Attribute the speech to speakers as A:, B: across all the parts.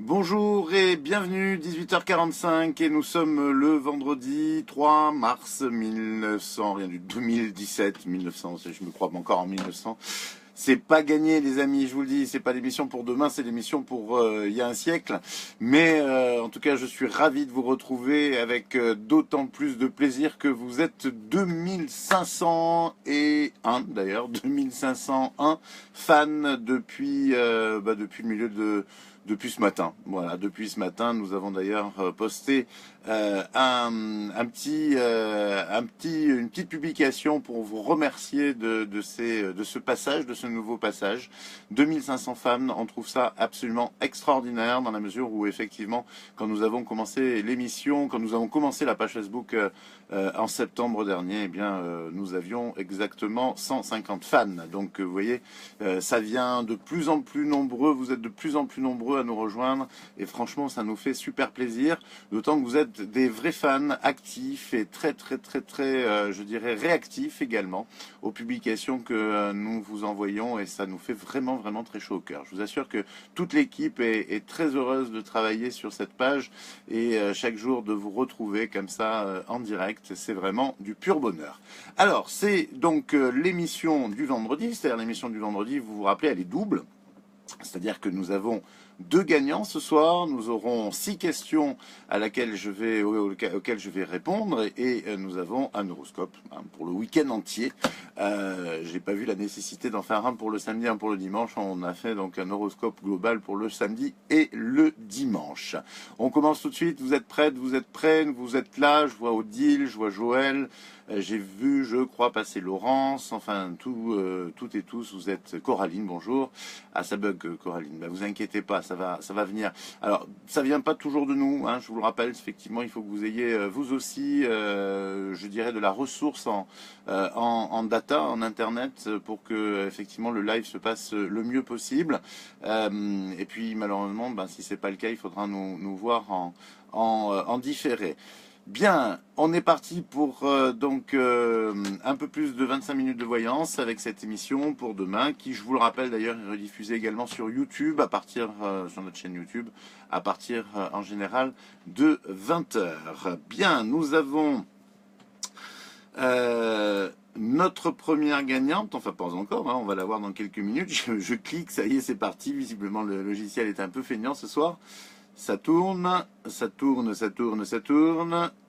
A: Bonjour et bienvenue, 18h45 et nous sommes le vendredi 3 mars 1900, rien du 2017, 1900, je me crois encore en 1900. C'est pas gagné les amis, je vous le dis, c'est pas l'émission pour demain, c'est l'émission pour il y a un siècle. Mais en tout cas, je suis ravi de vous retrouver avec d'autant plus de plaisir que vous êtes 2501 d'ailleurs, 2501 fans depuis le milieu depuis ce matin. Voilà, depuis ce matin, nous avons d'ailleurs posté une petite publication pour vous remercier de ce passage, de ce nouveau passage. 2500 fans, on trouve ça absolument extraordinaire dans la mesure où effectivement, quand nous avons commencé l'émission, quand nous avons commencé la page Facebook en septembre dernier, eh bien, nous avions exactement 150 fans. Donc, vous voyez, ça vient de plus en plus nombreux. Vous êtes de plus en plus nombreux à nous rejoindre et franchement, ça nous fait super plaisir. D'autant que vous êtes des vrais fans actifs et très, je dirais, réactifs également aux publications que nous vous envoyons et ça nous fait vraiment très chaud au cœur. Je vous assure que toute l'équipe est très heureuse de travailler sur cette page et chaque jour de vous retrouver comme ça en direct, c'est vraiment du pur bonheur. Alors, c'est donc l'émission du vendredi, c'est-à-dire l'émission du vendredi, vous vous rappelez, elle est double. C'est-à-dire que nous avons deux gagnants ce soir, nous aurons 6 questions auxquelles je vais répondre et nous avons un horoscope pour le week-end entier. J'ai pas vu la nécessité d'en faire un pour le samedi, un pour le dimanche. On a fait donc un horoscope global pour le samedi et le dimanche. On commence tout de suite, vous êtes prêtes, vous êtes prêts, vous êtes là, je vois Odile, je vois Joël. J'ai vu, je crois, passer Laurence, enfin toutes et tous, vous êtes Coraline, bonjour. Ah, ça bug Coraline, bah, vous inquiétez pas, ça va venir. Alors, ça vient pas toujours de nous, hein, je vous le rappelle, effectivement, il faut que vous ayez, vous aussi, je dirais, de la ressource en data, en internet, pour que, effectivement, le live se passe le mieux possible. Et puis, malheureusement, ben, si c'est pas le cas, il faudra nous voir en différé. Bien, on est parti pour un peu plus de 25 minutes de voyance avec cette émission pour demain, qui, je vous le rappelle d'ailleurs, est rediffusée également sur YouTube, sur notre chaîne YouTube, à partir en général de 20h. Bien, nous avons notre première gagnante, enfin pas encore, hein, on va la voir dans quelques minutes. Je clique, ça y est, c'est parti. Visiblement, le logiciel est un peu feignant ce soir. Ça tourne,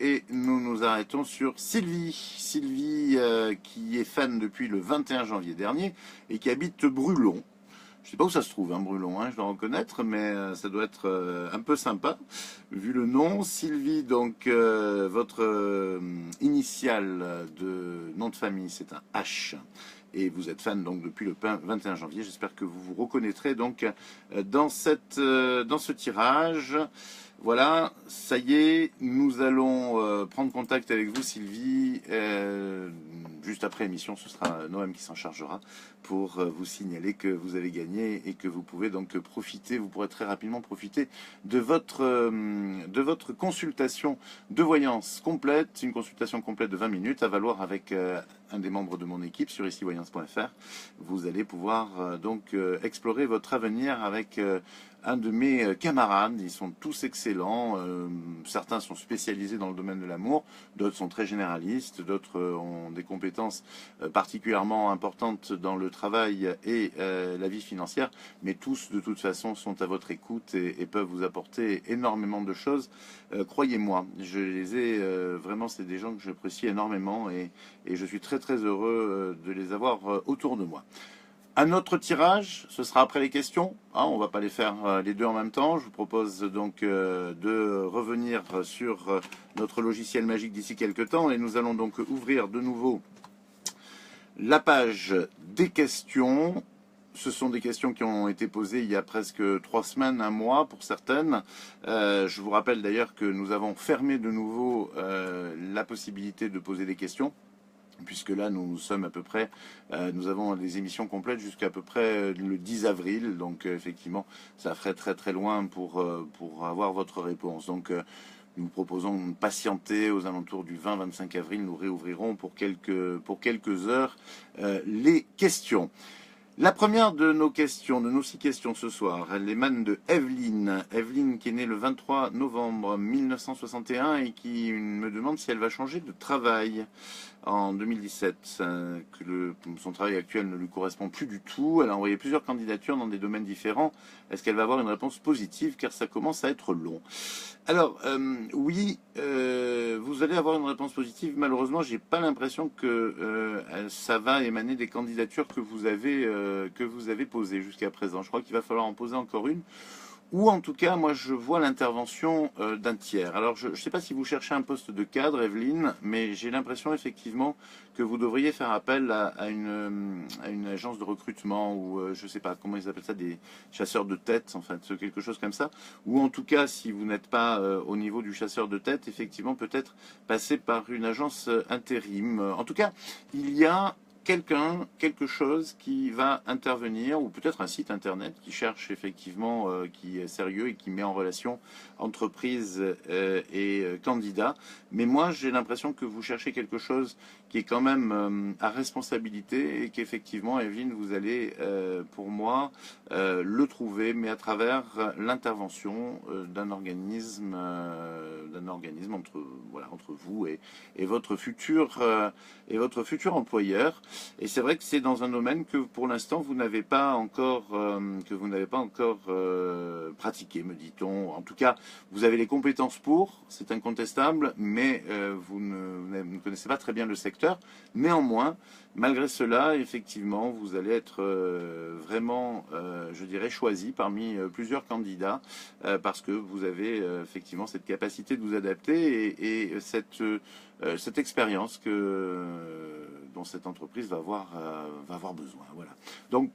A: et nous nous arrêtons sur Sylvie. Sylvie qui est fan depuis le 21 janvier dernier et qui habite Brulon. Je sais pas où ça se trouve, hein, Brulon, hein, je dois reconnaître, mais ça doit être un peu sympa, vu le nom. Sylvie, donc, votre initiale de nom de famille, c'est un H. Et vous êtes fan donc depuis le 21 janvier. J'espère que vous vous reconnaîtrez donc dans ce tirage. Voilà, ça y est, nous allons prendre contact avec vous, Sylvie. Juste après l'émission, ce sera Noam qui s'en chargera pour vous signaler que vous avez gagné et que vous pouvez donc profiter, vous pourrez très rapidement profiter de votre consultation de voyance complète, une consultation complète de 20 minutes à valoir avec un des membres de mon équipe sur icivoyance.fr. Vous allez pouvoir explorer votre avenir avec un de mes camarades. Ils sont tous excellents. Certains sont spécialisés dans le domaine de l'amour, d'autres sont très généralistes, d'autres ont des compétences particulièrement importantes dans le travail et la vie financière, mais tous de toute façon sont à votre écoute et peuvent vous apporter énormément de choses. Croyez-moi, je les ai vraiment, c'est des gens que j'apprécie énormément et je suis très heureux de les avoir autour de moi. Un autre tirage, ce sera après les questions. Hein, on ne va pas les faire les deux en même temps. Je vous propose donc de revenir sur notre logiciel magique d'ici quelques temps. Et nous allons donc ouvrir de nouveau la page des questions. Ce sont des questions qui ont été posées il y a presque 3 semaines, un mois pour certaines. Je vous rappelle d'ailleurs que nous avons fermé de nouveau la possibilité de poser des questions, puisque là nous sommes à peu près, nous avons des émissions complètes jusqu'à peu près le 10 avril, donc effectivement ça ferait très loin pour avoir votre réponse. Donc nous proposons de patienter aux alentours du 20-25 avril, nous réouvrirons pour quelques heures les questions. La première de nos questions, de nos 6 questions ce soir, elle émane de Evelyne. Evelyne qui est née le 23 novembre 1961 et qui me demande si elle va changer de travail en 2017, son travail actuel ne lui correspond plus du tout. Elle a envoyé plusieurs candidatures dans des domaines différents. Est-ce qu'elle va avoir une réponse positive car ça commence à être long? Alors, oui, vous allez avoir une réponse positive. Malheureusement, j'ai pas l'impression que ça va émaner des candidatures que vous avez posées jusqu'à présent. Je crois qu'il va falloir en poser encore une. Ou en tout cas, moi je vois l'intervention d'un tiers. Alors je ne sais pas si vous cherchez un poste de cadre, Evelyne, mais j'ai l'impression effectivement que vous devriez faire appel à une agence de recrutement ou je ne sais pas comment ils appellent ça, des chasseurs de tête, enfin quelque chose comme ça. Ou en tout cas, si vous n'êtes pas au niveau du chasseur de tête, effectivement peut-être passer par une agence intérim. En tout cas, il y a quelque chose qui va intervenir, ou peut-être un site internet qui cherche effectivement, qui est sérieux et qui met en relation entreprise et candidat. Mais moi, j'ai l'impression que vous cherchez quelque chose qui est quand même à responsabilité et qu'effectivement, Evelyne, vous allez, pour moi, le trouver, mais à travers l'intervention d'un organisme entre, voilà, entre vous et votre futur employeur. Et c'est vrai que c'est dans un domaine que pour l'instant vous n'avez pas encore pratiqué, me dit-on. En tout cas, vous avez les compétences pour, c'est incontestable, mais vous ne connaissez pas très bien le secteur. Néanmoins, malgré cela, effectivement, vous allez être vraiment, je dirais, choisi parmi plusieurs candidats parce que vous avez effectivement cette capacité de vous adapter et cette expérience dont cette entreprise va avoir besoin. Voilà. Donc,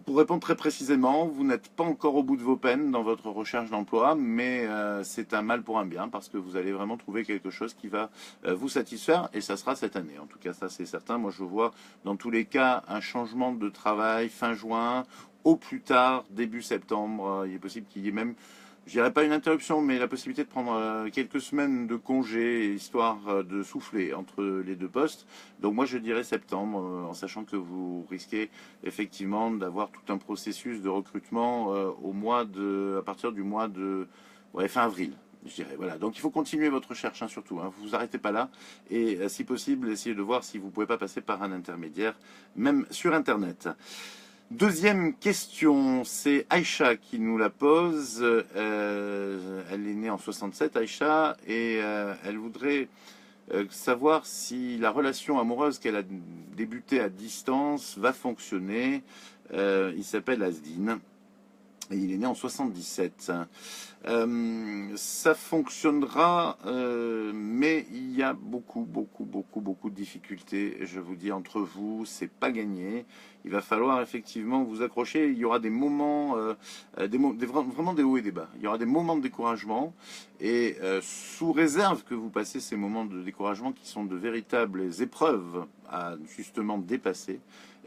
A: pour répondre très précisément, vous n'êtes pas encore au bout de vos peines dans votre recherche d'emploi, mais c'est un mal pour un bien parce que vous allez vraiment trouver quelque chose qui va vous satisfaire et ça sera cette année. En tout cas, ça c'est certain. Moi, je vois dans tous les cas un changement de travail fin juin, au plus tard début septembre. Il est possible qu'il y ait même, je dirais pas une interruption, mais la possibilité de prendre quelques semaines de congé, histoire de souffler entre les deux postes. Donc moi je dirais septembre, en sachant que vous risquez effectivement d'avoir tout un processus de recrutement à partir du mois de fin avril. Je dirais, voilà. Donc il faut continuer votre recherche, hein, surtout. Hein. Vous vous arrêtez pas là. Et si possible, essayez de voir si vous pouvez pas passer par un intermédiaire, même sur Internet. Deuxième question, c'est Aïcha qui nous la pose. Elle est née en 67, Aïcha, et elle voudrait savoir si la relation amoureuse qu'elle a débutée à distance va fonctionner. Il s'appelle Asdine. Et il est né en 77. Ça fonctionnera, mais il y a beaucoup de difficultés. Je vous dis, entre vous, c'est pas gagné. Il va falloir effectivement vous accrocher. Il y aura des moments, vraiment des hauts et des bas. Il y aura des moments de découragement. Et sous réserve que vous passez ces moments de découragement qui sont de véritables épreuves à justement dépasser,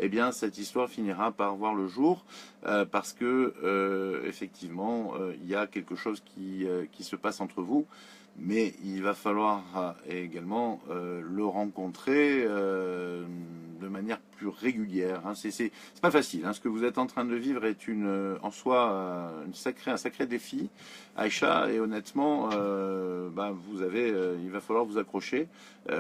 A: eh bien cette histoire finira par voir le jour parce que effectivement il y a quelque chose qui se passe entre vous, mais il va falloir également le rencontrer de manière plus régulière. Hein. C'est pas facile. Hein. Ce que vous êtes en train de vivre est en soi un sacré défi, Aïcha, et honnêtement, il va falloir vous accrocher,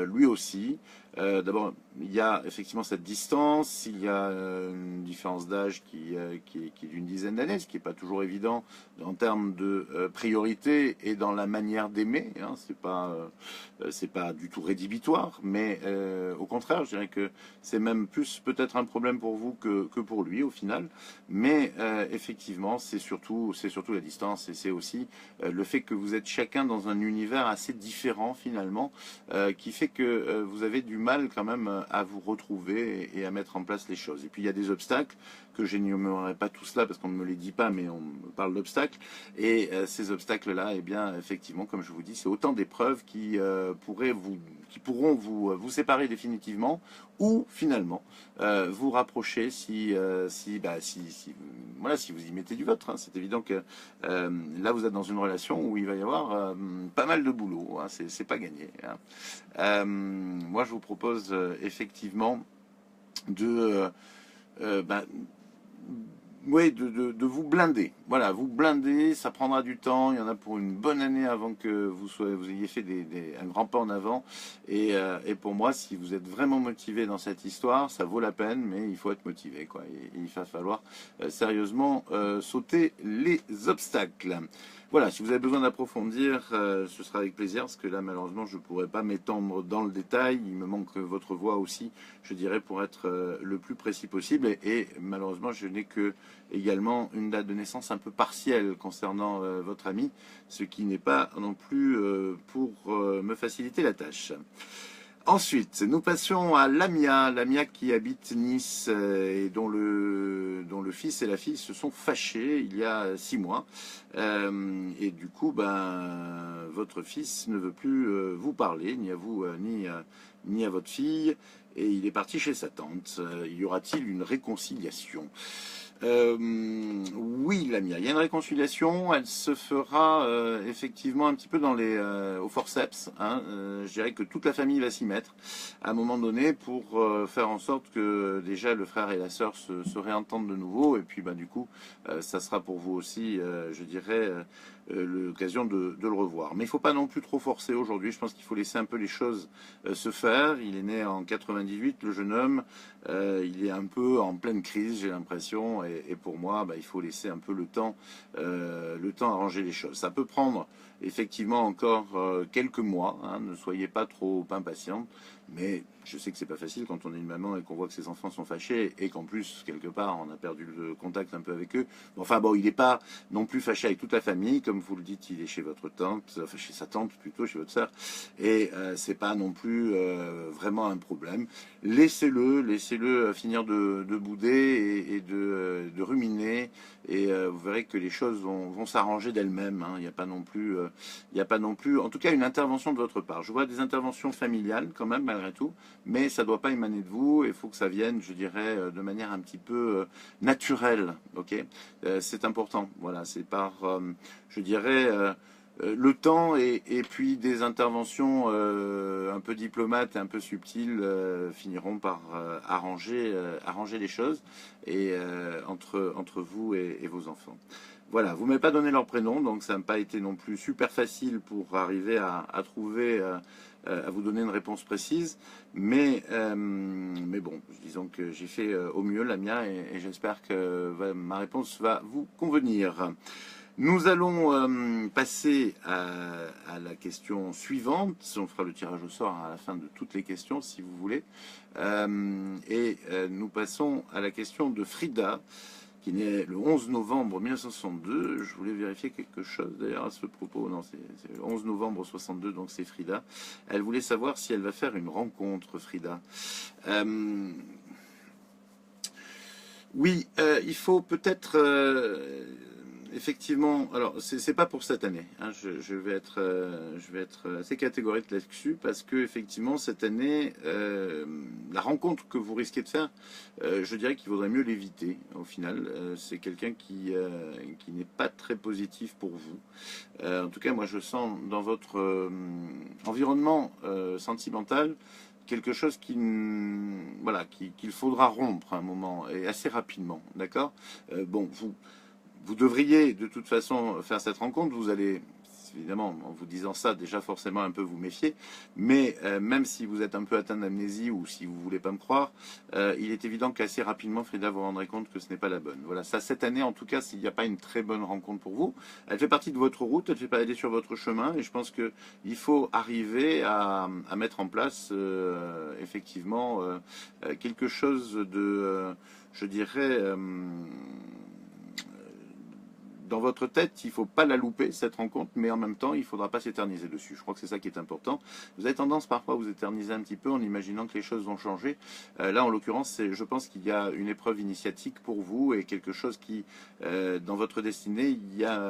A: lui aussi. D'abord, il y a effectivement cette distance, il y a une différence d'âge qui est d'une dizaine d'années, ce qui n'est pas toujours évident en termes de priorité et dans la manière d'aimer. Hein, c'est pas du tout rédhibitoire, mais au contraire, je dirais que c'est même plus peut-être un problème pour vous que pour lui au final. Mais effectivement, c'est surtout la distance et c'est aussi le fait que vous êtes chacun dans un univers assez différent finalement, qui fait que vous avez du mal quand même à vous retrouver et à mettre en place les choses. Et puis il y a des obstacles que je n'énumérerai pas tous là parce qu'on ne me les dit pas, mais on me parle d'obstacles. Et ces obstacles-là, eh bien, effectivement, comme je vous dis, c'est autant d'épreuves qui pourront vous séparer définitivement ou finalement vous rapprocher si vous y mettez du vôtre. Hein. C'est évident que là, vous êtes dans une relation où il va y avoir pas mal de boulot. Hein. C'est pas gagné. Hein. Moi, je vous propose effectivement de, bah, oui, de vous blinder. Voilà, vous blinder, ça prendra du temps. Il y en a pour une bonne année avant que vous ayez fait un grand pas en avant. Et pour moi, si vous êtes vraiment motivé dans cette histoire, ça vaut la peine, mais il faut être motivé, quoi. Et il va falloir sérieusement sauter les obstacles. Voilà, si vous avez besoin d'approfondir, ce sera avec plaisir, parce que là, malheureusement, je ne pourrais pas m'étendre dans le détail. Il me manque votre voix aussi, je dirais, pour être le plus précis possible. Et malheureusement, je n'ai que également une date de naissance un peu partielle concernant votre ami, ce qui n'est pas non plus pour me faciliter la tâche. Ensuite, nous passons à Lamia, Lamia qui habite Nice et dont le fils et la fille se sont fâchés il y a 6 mois. Et du coup, ben, votre fils ne veut plus vous parler, ni à vous, ni à votre fille, et il est parti chez sa tante. Y aura-t-il une réconciliation? Oui, Lamia, il y a une réconciliation, elle se fera effectivement un petit peu au forceps. Hein. Je dirais que toute la famille va s'y mettre à un moment donné pour faire en sorte que déjà le frère et la sœur se réentendent de nouveau. Et puis bah, du coup, ça sera pour vous aussi, je dirais, l'occasion de le revoir. Mais il ne faut pas non plus trop forcer aujourd'hui. Je pense qu'il faut laisser un peu les choses se faire. Il est né en 98, le jeune homme. Il est un peu en pleine crise, j'ai l'impression. Et pour moi, bah, il faut laisser un peu le temps à ranger les choses. Ça peut prendre effectivement encore quelques mois. Hein, ne soyez pas trop impatients. Mais je sais que c'est pas facile quand on est une maman et qu'on voit que ses enfants sont fâchés et qu'en plus, quelque part, on a perdu le contact un peu avec eux. Enfin bon, il n'est pas non plus fâché avec toute la famille. Comme vous le dites, il est chez votre tante, enfin chez sa tante plutôt, chez votre sœur. Et c'est pas non plus vraiment un problème. Laissez-le finir de bouder et de ruminer. Et vous verrez que les choses vont s'arranger d'elles-mêmes. Hein. Il n'y a pas non plus, en tout cas, une intervention de votre part. Je vois des interventions familiales quand même, malgré tout, mais ça ne doit pas émaner de vous. Il faut que ça vienne, je dirais, de manière un petit peu naturelle. Ok, c'est important. Voilà, c'est par, je dirais. Le temps et puis des interventions un peu diplomates et un peu subtiles finiront par arranger les choses et entre vous et vos enfants. Voilà, vous ne m'avez pas donné leur prénom, donc ça n'a pas été non plus super facile pour arriver à trouver, à vous donner une réponse précise. Mais bon, disons que j'ai fait au mieux la mienne et j'espère que ma réponse va vous convenir. Nous allons passer à la question suivante. On fera le tirage au sort à la fin de toutes les questions, si vous voulez. Nous passons à la question de Frida, qui est née le 11 novembre 1962. Je voulais vérifier quelque chose d'ailleurs à ce propos. Non, c'est le 11 novembre 62, donc c'est Frida. Elle voulait savoir si elle va faire une rencontre, Frida. Oui, il faut peut-être effectivement. Alors, c'est pas pour cette année. Hein, je vais être assez catégorique là-dessus parce que effectivement cette année, la rencontre que vous risquez de faire, je dirais qu'il vaudrait mieux l'éviter. Au final, c'est quelqu'un qui n'est pas très positif pour vous. En tout cas, moi, je sens dans votre environnement sentimental quelque chose voilà, qu'il faudra rompre à un moment et assez rapidement, d'accord. Bon, vous devriez de toute façon faire cette rencontre. Vous allez, évidemment, en vous disant ça, déjà forcément un peu vous méfier. Mais même si vous êtes un peu atteint d'amnésie ou si vous ne voulez pas me croire, il est évident qu'assez rapidement, Frida, vous rendrez compte que ce n'est pas la bonne. Voilà, ça, cette année, en tout cas, s'il n'y a pas une très bonne rencontre pour vous, elle fait partie de votre route, elle fait pas aller sur votre chemin. Et je pense qu'il faut arriver à mettre en place, effectivement, quelque chose de, je dirais, dans votre tête, il ne faut pas la louper, cette rencontre, mais en même temps, il ne faudra pas s'éterniser dessus. Je crois que c'est ça qui est important. Vous avez tendance parfois à vous éterniser un petit peu en imaginant que les choses vont changer. Là, en l'occurrence, je pense qu'il y a une épreuve initiatique pour vous et quelque chose qui, dans votre destinée,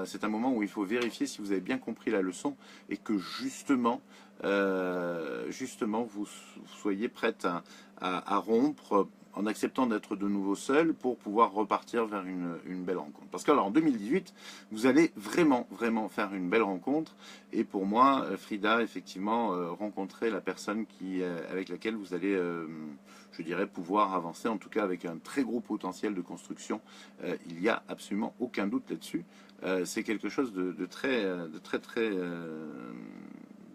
A: c'est un moment où il faut vérifier si vous avez bien compris la leçon et que justement, vous soyez prête à rompre en acceptant d'être de nouveau seul pour pouvoir repartir vers une belle rencontre. Parce que alors, en 2018, vous allez vraiment, vraiment faire une belle rencontre. Et pour moi, Frida, effectivement, rencontrer la personne avec laquelle vous allez, je dirais, pouvoir avancer, en tout cas avec un très gros potentiel de construction. Il n'y a absolument aucun doute là-dessus. C'est quelque chose de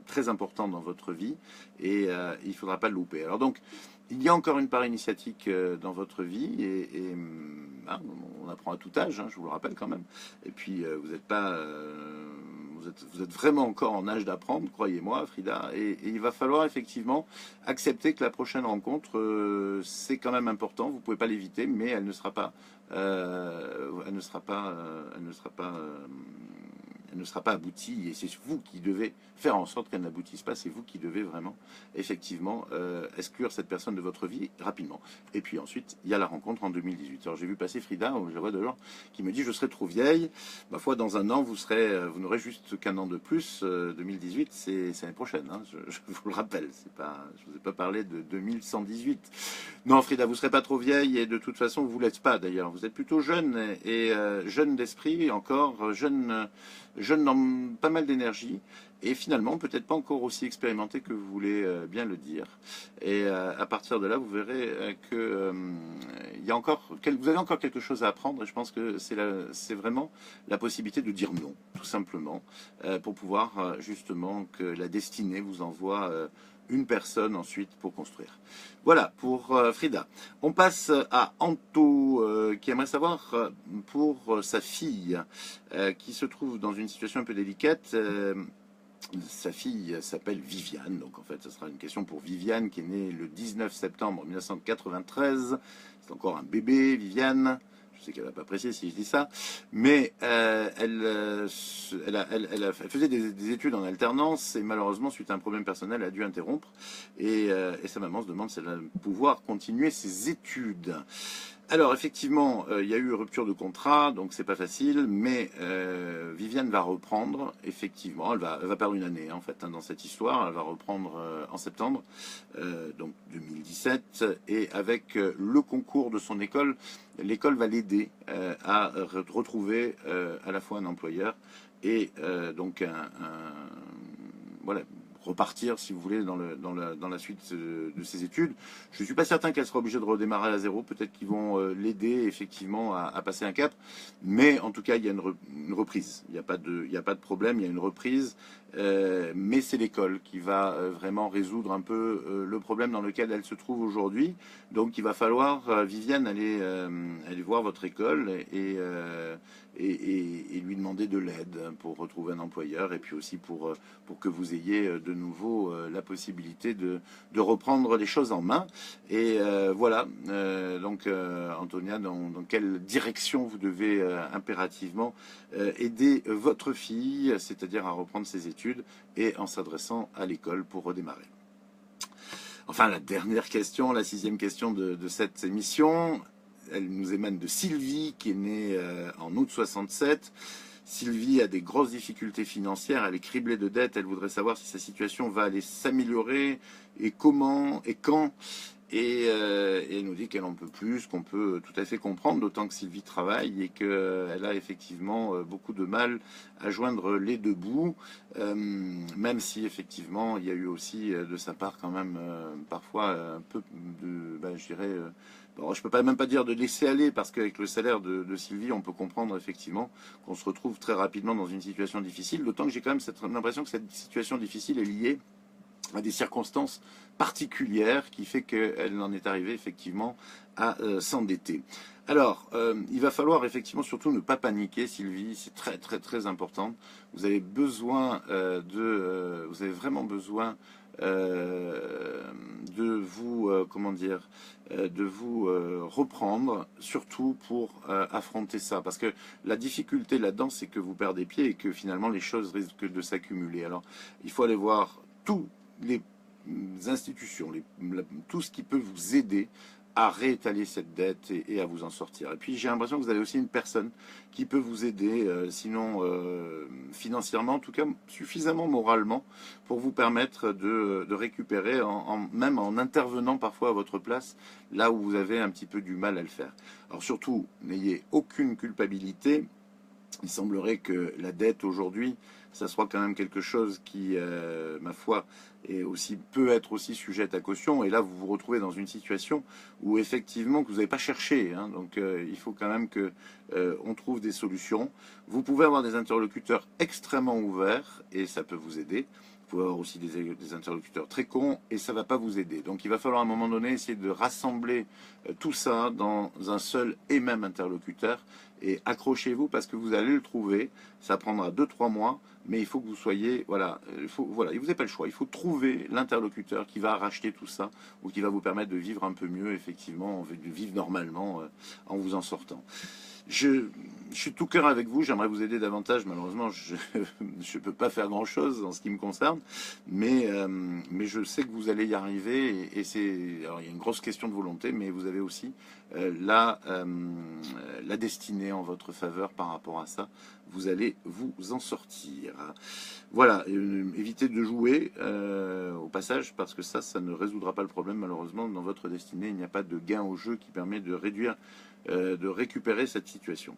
A: très important dans votre vie et il ne faudra pas le louper. Alors donc, il y a encore une part initiatique dans votre vie et on apprend à tout âge, hein, je vous le rappelle quand même. Et puis, vous n'êtes pas... vous êtes vraiment encore en âge d'apprendre, croyez-moi, Frida. Et il va falloir effectivement accepter que la prochaine rencontre, c'est quand même important. Vous ne pouvez pas l'éviter, mais elle ne sera pas... elle ne sera pas aboutie, et c'est vous qui devez faire en sorte qu'elle n'aboutisse pas, c'est vous qui devez vraiment, effectivement, exclure cette personne de votre vie rapidement. Et puis ensuite, il y a la rencontre en 2018. Alors j'ai vu passer Frida, je vois d'ailleurs, qui me dit « je serai trop vieille ». Ma foi, dans un an, vous n'aurez juste qu'un an de plus. 2018, c'est l'année prochaine, hein, je vous le rappelle, je ne vous ai pas parlé de 2118. Non, Frida, vous ne serez pas trop vieille, et de toute façon, vous ne l'êtes pas d'ailleurs. Vous êtes plutôt jeune, et jeune d'esprit, encore jeune dans pas mal d'énergie, et finalement peut-être pas encore aussi expérimenté que vous voulez bien le dire. Et à partir de là, vous verrez que vous avez encore quelque chose à apprendre, et je pense que c'est vraiment la possibilité de dire non, tout simplement, pour pouvoir justement que la destinée vous envoie une personne ensuite pour construire. Voilà pour Frida. On passe à Anto qui aimerait savoir pour sa fille qui se trouve dans une situation un peu délicate. Sa fille s'appelle Viviane, donc en fait ce sera une question pour Viviane qui est née le 19 septembre 1993. C'est encore un bébé, Viviane. Je sais qu'elle va pas apprécier si je dis ça, mais elle faisait des études en alternance et malheureusement, suite à un problème personnel, elle a dû interrompre. Et sa maman se demande si elle va pouvoir continuer ses études. Alors effectivement, il y a eu rupture de contrat, donc c'est pas facile, mais Viviane va reprendre, effectivement, elle va perdre une année en fait dans cette histoire, elle va reprendre en septembre, donc 2017, et avec le concours de son école, l'école va l'aider à retrouver à la fois un employeur et donc voilà, repartir, si vous voulez, dans la suite de ses études. Je ne suis pas certain qu'elle sera obligée de redémarrer à zéro. Peut-être qu'ils vont l'aider, effectivement, à passer un cap. Mais, en tout cas, il y a une reprise. Il n'y a pas de problème, il y a une reprise. Mais c'est l'école qui va vraiment résoudre un peu le problème dans lequel elle se trouve aujourd'hui. Donc, il va falloir, Viviane, aller voir votre école et lui demander de l'aide pour retrouver un employeur et puis aussi pour que vous ayez de nouveau la possibilité de reprendre les choses en main. Et voilà, donc Antonia, dans quelle direction vous devez impérativement aider votre fille, c'est-à-dire à reprendre ses études et en s'adressant à l'école pour redémarrer. Enfin, la dernière question, la 6e question de cette émission, elle nous émane de Sylvie, qui est née en août 67. Sylvie a des grosses difficultés financières, elle est criblée de dettes, elle voudrait savoir si sa situation va aller s'améliorer, et comment, et quand. Et elle nous dit qu'elle en peut plus, qu'on peut tout à fait comprendre, d'autant que Sylvie travaille et qu'elle a effectivement beaucoup de mal à joindre les deux bouts, même si effectivement il y a eu aussi de sa part quand même parfois un peu de, je dirais, bon, je peux même pas dire de laisser aller, parce qu'avec le salaire de Sylvie, on peut comprendre effectivement qu'on se retrouve très rapidement dans une situation difficile, d'autant que j'ai quand même l'impression que cette situation difficile est liée à des circonstances particulières qui fait qu'elle en est arrivée effectivement à s'endetter. Alors, il va falloir effectivement surtout ne pas paniquer, Sylvie, c'est très très très important. Vous avez besoin vous avez vraiment besoin de vous, reprendre, surtout pour affronter ça. Parce que la difficulté là-dedans, c'est que vous perdez pied et que finalement les choses risquent de s'accumuler. Alors, il faut aller voir tous les institutions, tout ce qui peut vous aider à réétaler cette dette et à vous en sortir. Et puis j'ai l'impression que vous avez aussi une personne qui peut vous aider, sinon financièrement, en tout cas suffisamment moralement, pour vous permettre de récupérer, même en intervenant parfois à votre place, là où vous avez un petit peu du mal à le faire. Alors surtout, n'ayez aucune culpabilité. Il semblerait que la dette aujourd'hui, ça soit quand même quelque chose qui, ma foi, peut être aussi sujette à caution. Et là, vous vous retrouvez dans une situation où effectivement que vous n'avez pas cherché. Hein. Donc, il faut quand même que on trouve des solutions. Vous pouvez avoir des interlocuteurs extrêmement ouverts et ça peut vous aider. Vous pouvez avoir aussi des interlocuteurs très cons et ça ne va pas vous aider. Donc il va falloir à un moment donné essayer de rassembler tout ça dans un seul et même interlocuteur. Et accrochez-vous parce que vous allez le trouver. Ça prendra 2-3 mois, mais il faut que vous soyez, voilà, vous n'avez pas le choix. Il faut trouver l'interlocuteur qui va racheter tout ça ou qui va vous permettre de vivre un peu mieux, effectivement, de vivre normalement en vous en sortant. Je suis tout cœur avec vous, j'aimerais vous aider davantage, malheureusement je ne peux pas faire grand chose en ce qui me concerne, mais je sais que vous allez y arriver alors il y a une grosse question de volonté, mais vous avez aussi la destinée en votre faveur par rapport à ça, vous allez vous en sortir. Voilà, évitez de jouer au passage parce que ça ne résoudra pas le problème malheureusement, dans votre destinée il n'y a pas de gain au jeu qui permet de récupérer cette situation.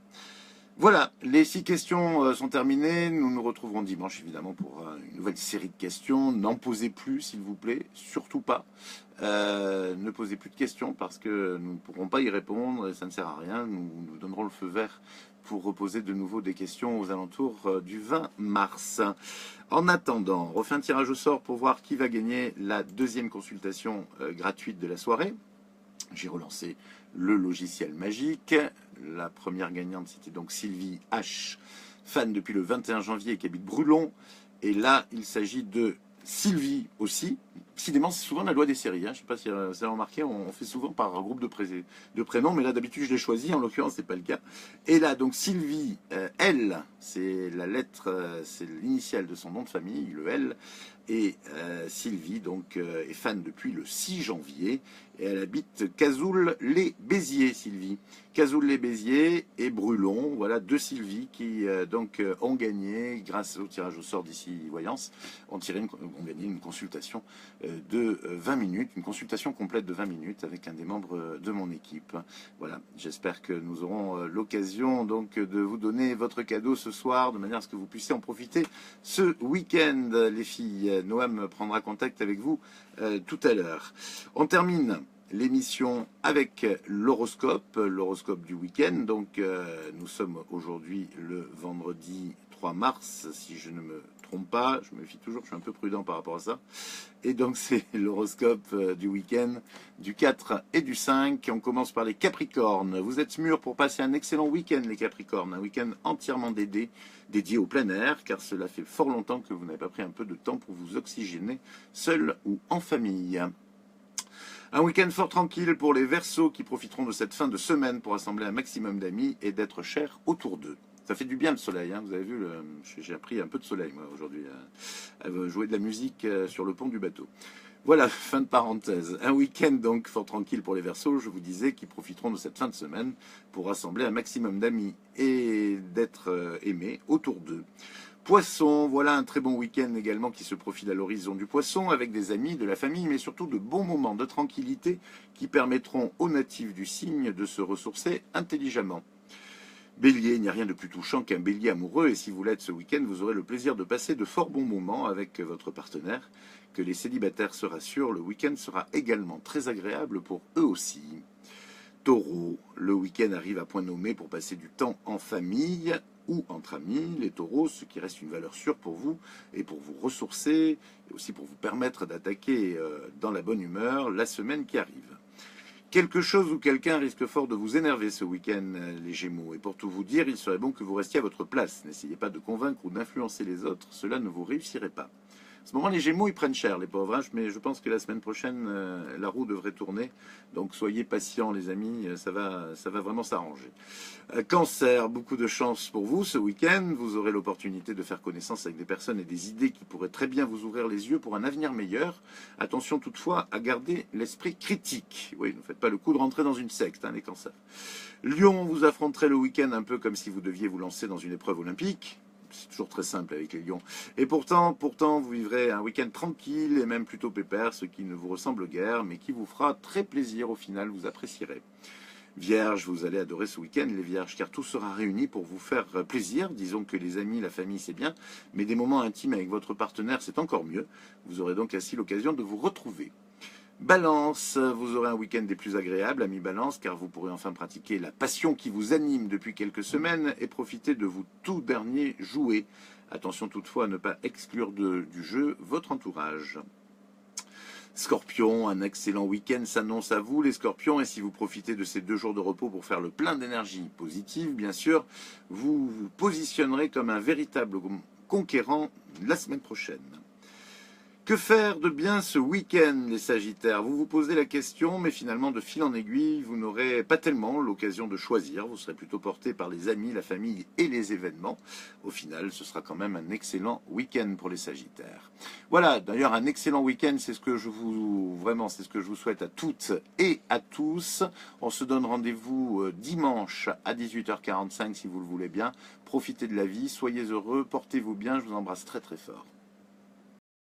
A: Voilà, les 6 questions sont terminées. Nous nous retrouverons dimanche, évidemment, pour une nouvelle série de questions. N'en posez plus, s'il vous plaît, surtout pas. Ne posez plus de questions parce que nous ne pourrons pas y répondre et ça ne sert à rien. Nous donnerons le feu vert pour reposer de nouveau des questions aux alentours du 20 mars. En attendant, on refait un tirage au sort pour voir qui va gagner la deuxième consultation gratuite de la soirée. J'ai relancé le logiciel magique. La première gagnante, c'était donc Sylvie H, fan depuis le 21 janvier qui habite Brulon. Et là, il s'agit de Sylvie aussi. Décidément, c'est souvent la loi des séries. Hein. Je ne sais pas si vous avez remarqué, on fait souvent par un groupe de prénoms, mais là, d'habitude, je l'ai choisi. En l'occurrence, ce n'est pas le cas. Et là, donc, Sylvie, L, c'est la lettre, c'est l'initiale de son nom de famille, le L. Et Sylvie, donc, est fan depuis le 6 janvier. Et elle habite Cazoul-les-Béziers, Sylvie. Cazoul-les-Béziers et Brulon. Voilà 2 Sylvie qui ont gagné, grâce au tirage au sort d'ici Voyance, ont gagné une consultation de 20 minutes, une consultation complète de 20 minutes avec un des membres de mon équipe. Voilà, j'espère que nous aurons l'occasion donc de vous donner votre cadeau ce soir, de manière à ce que vous puissiez en profiter ce week-end, les filles. Noam prendra contact avec vous tout à l'heure. On termine l'émission avec l'horoscope du week-end. Donc nous sommes aujourd'hui le vendredi 3 mars, si je ne me trompe pas, je me méfie toujours, je suis un peu prudent par rapport à ça. Et donc c'est l'horoscope du week-end du 4 et du 5. On commence par les Capricornes. Vous êtes mûrs pour passer un excellent week-end, les Capricornes. Un week-end entièrement dédié au plein air, car cela fait fort longtemps que vous n'avez pas pris un peu de temps pour vous oxygéner, seul ou en famille. Un week-end fort tranquille pour les Verseaux qui profiteront de cette fin de semaine pour assembler un maximum d'amis et d'être chers autour d'eux. Ça fait du bien le soleil, hein. Vous avez vu, j'ai appris un peu de soleil moi aujourd'hui, à jouer de la musique sur le pont du bateau. Voilà, fin de parenthèse. Un week-end donc fort tranquille pour les Verseaux, je vous disais, qui profiteront de cette fin de semaine pour rassembler un maximum d'amis et d'être aimés autour d'eux. Poisson, voilà un très bon week-end également qui se profile à l'horizon du Poisson avec des amis, de la famille, mais surtout de bons moments de tranquillité qui permettront aux natifs du signe de se ressourcer intelligemment. Bélier, il n'y a rien de plus touchant qu'un bélier amoureux et si vous l'êtes ce week-end, vous aurez le plaisir de passer de fort bons moments avec votre partenaire. Que les célibataires se rassurent, le week-end sera également très agréable pour eux aussi. Taureau, le week-end arrive à point nommé pour passer du temps en famille ou entre amis. Les taureaux, ce qui reste une valeur sûre pour vous et pour vous ressourcer et aussi pour vous permettre d'attaquer dans la bonne humeur la semaine qui arrive. Quelque chose ou quelqu'un risque fort de vous énerver ce week-end, les Gémeaux. Et pour tout vous dire, il serait bon que vous restiez à votre place. N'essayez pas de convaincre ou d'influencer les autres, cela ne vous réussirait pas. ce moment, les Gémeaux, ils prennent cher, les pauvres, hein, mais je pense que la semaine prochaine, la roue devrait tourner. Donc soyez patients, les amis, ça va vraiment s'arranger. Cancer, beaucoup de chance pour vous ce week-end. Vous aurez l'opportunité de faire connaissance avec des personnes et des idées qui pourraient très bien vous ouvrir les yeux pour un avenir meilleur. Attention toutefois à garder l'esprit critique. Oui, ne faites pas le coup de rentrer dans une secte, hein, les cancers. Lion, vous affronterez le week-end un peu comme si vous deviez vous lancer dans une épreuve olympique. C'est toujours très simple avec les lions. Et pourtant, vous vivrez un week-end tranquille et même plutôt pépère, ce qui ne vous ressemble guère, mais qui vous fera très plaisir au final, vous apprécierez. Vierge, vous allez adorer ce week-end, les vierges, car tout sera réuni pour vous faire plaisir. Disons que les amis, la famille, c'est bien, mais des moments intimes avec votre partenaire, c'est encore mieux. Vous aurez donc ainsi l'occasion de vous retrouver. Balance, vous aurez un week-end des plus agréables, amis Balance, car vous pourrez enfin pratiquer la passion qui vous anime depuis quelques semaines et profiter de vos tout derniers jouets. Attention toutefois à ne pas exclure du jeu votre entourage. Scorpion, un excellent week-end s'annonce à vous les scorpions, et si vous profitez de ces 2 jours de repos pour faire le plein d'énergie positive, bien sûr, vous vous positionnerez comme un véritable conquérant la semaine prochaine. Que faire de bien ce week-end, les Sagittaires? Vous vous posez la question, mais finalement, de fil en aiguille, vous n'aurez pas tellement l'occasion de choisir. Vous serez plutôt porté par les amis, la famille et les événements. Au final, ce sera quand même un excellent week-end pour les Sagittaires. Voilà, d'ailleurs, un excellent week-end, c'est ce que je vous souhaite à toutes et à tous. On se donne rendez-vous dimanche à 18h45 si vous le voulez bien. Profitez de la vie, soyez heureux, portez-vous bien, je vous embrasse très très fort.